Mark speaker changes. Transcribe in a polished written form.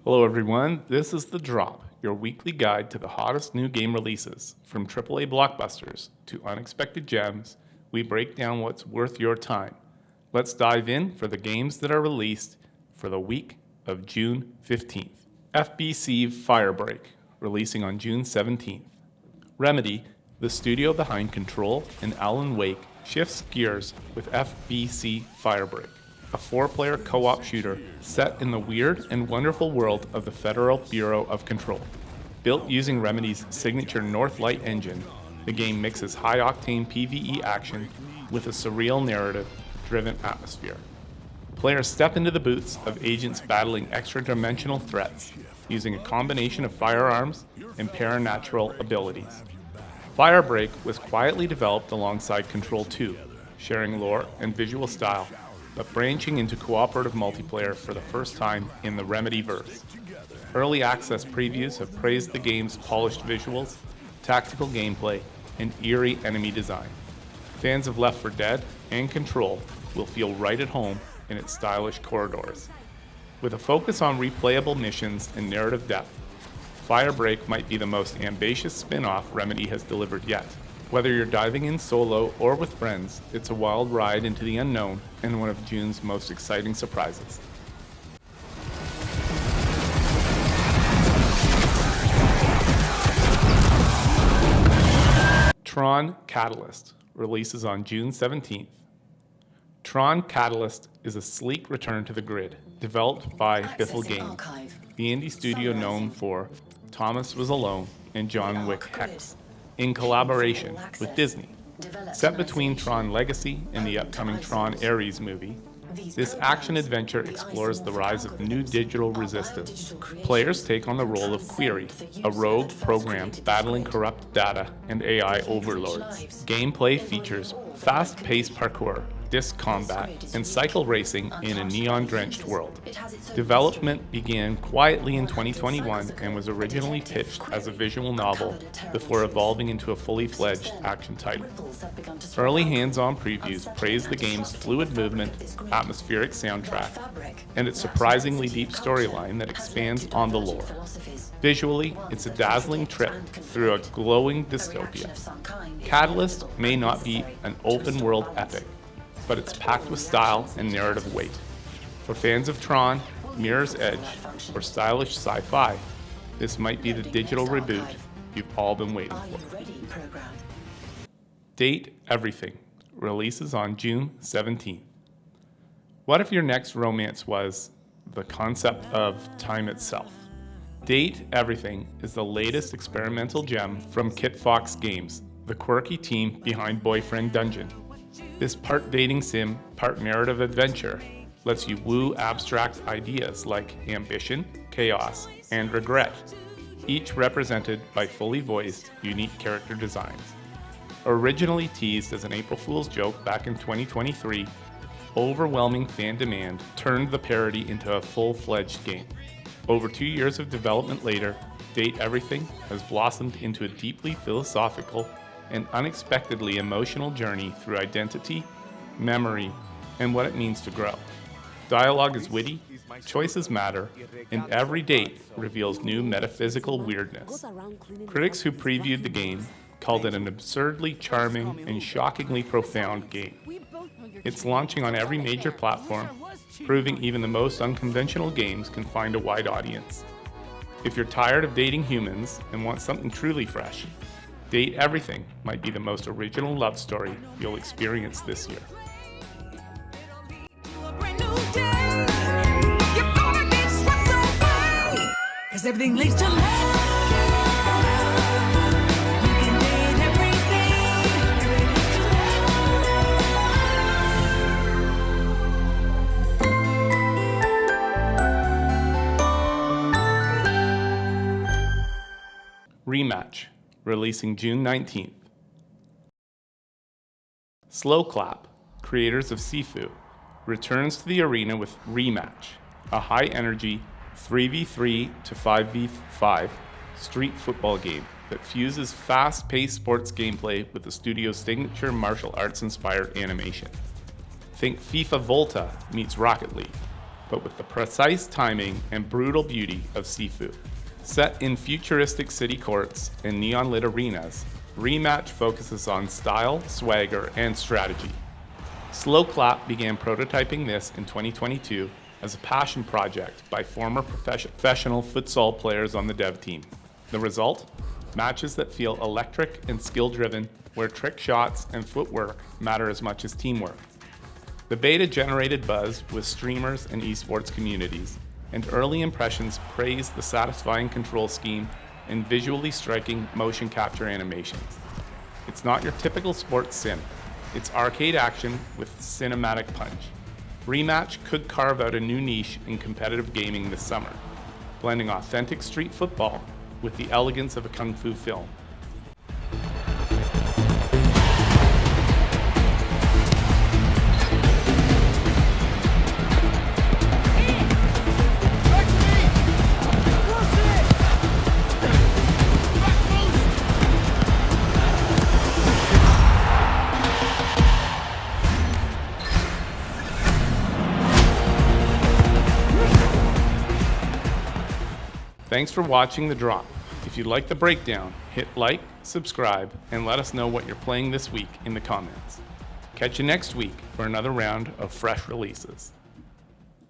Speaker 1: Hello everyone, this is The Drop, your weekly guide to the hottest new game releases. From AAA blockbusters to unexpected gems, we break down what's worth your time. Let's dive in for the games that are released for the week of June 15th. FBC Firebreak, releasing on June 17th. Remedy, the studio behind Control and Alan Wake, shifts gears with FBC Firebreak, a four-player co-op shooter set in the weird and wonderful world of the Federal Bureau of Control. Built using Remedy's signature Northlight engine, the game mixes high-octane PvE action with a surreal narrative-driven atmosphere. Players step into the boots of agents battling extra-dimensional threats, using a combination of firearms and paranatural abilities. Firebreak was quietly developed alongside Control 2, sharing lore and visual style, but branching into cooperative multiplayer for the first time in the Remedy-verse. Early access previews have praised the game's polished visuals, tactical gameplay, and eerie enemy design. Fans of Left 4 Dead and Control will feel right at home in its stylish corridors. With a focus on replayable missions and narrative depth, Firebreak might be the most ambitious spin-off Remedy has delivered yet. Whether you're diving in solo or with friends, it's a wild ride into the unknown and one of June's most exciting surprises. Tron Catalyst releases on June 17th. Tron Catalyst is a sleek return to the grid, developed by Biffle Games, the indie studio known for Thomas Was Alone and John Wick Hex, in collaboration with Disney. Set between Tron Legacy and the upcoming Tron Ares movie, this action-adventure explores the rise of new digital resistance. Players take on the role of Query, a rogue program battling corrupt data and AI overlords. Gameplay features fast-paced parkour, disc combat, and cycle racing in a neon-drenched world. Development began quietly in 2021 and was originally pitched as a visual novel before evolving into a fully-fledged action title. Early hands-on previews praised the game's fluid movement, atmospheric soundtrack, and its surprisingly deep storyline that expands on the lore. Visually, it's a dazzling trip through a glowing dystopia. Catalyst may not be an open-world epic, but it's packed with style and narrative weight. For fans of Tron, Mirror's Edge, or stylish sci-fi, this might be the digital reboot you've all been waiting for. Date Everything releases on June 17th. What if your next romance was the concept of time itself? Date Everything is the latest experimental gem from Kit Fox Games, the quirky team behind Boyfriend Dungeon. This part dating sim, part narrative adventure lets you woo abstract ideas like ambition, chaos, and regret, each represented by fully voiced, unique character designs. Originally teased as an April Fool's joke back in 2023, overwhelming fan demand turned the parody into a full-fledged game. Over 2 years of development later, Date Everything has blossomed into a deeply philosophical and unexpectedly emotional journey through identity, memory, and what it means to grow. Dialogue is witty, choices matter, and every date reveals new metaphysical weirdness. Critics who previewed the game called it an absurdly charming and shockingly profound game. It's launching on every major platform, proving even the most unconventional games can find a wide audience. If you're tired of dating humans and want something truly fresh, Date Everything might be the most original love story you'll experience this year.
Speaker 2: Cause everything leads to love. You can date everything. Everything leads to love.
Speaker 1: Rematch, releasing June 19th. Slow Clap, creators of Sifu, returns to the arena with Rematch, a high-energy 3v3 to 5v5 street football game that fuses fast-paced sports gameplay with the studio's signature martial arts-inspired animation. Think FIFA Volta meets Rocket League. but with the precise timing and brutal beauty of Sifu. Set in futuristic city courts and neon-lit arenas, Rematch focuses on style, swagger, and strategy. Slow Clap began prototyping this in 2022 as a passion project by former professional futsal players on the dev team. The result? Matches that feel electric and skill-driven, where trick shots and footwork matter as much as teamwork. The beta generated buzz with streamers and esports communities, and early impressions praised the satisfying control scheme and visually striking motion capture animations. It's not your typical sports sim. It's arcade action with cinematic punch. Rematch could carve out a new niche in competitive gaming this summer, blending authentic street football with the elegance of a kung fu film. Thanks for watching The Drop. If you like the breakdown, hit like, subscribe, and let us know what you're playing this week in the comments. Catch you next week for another round of fresh releases.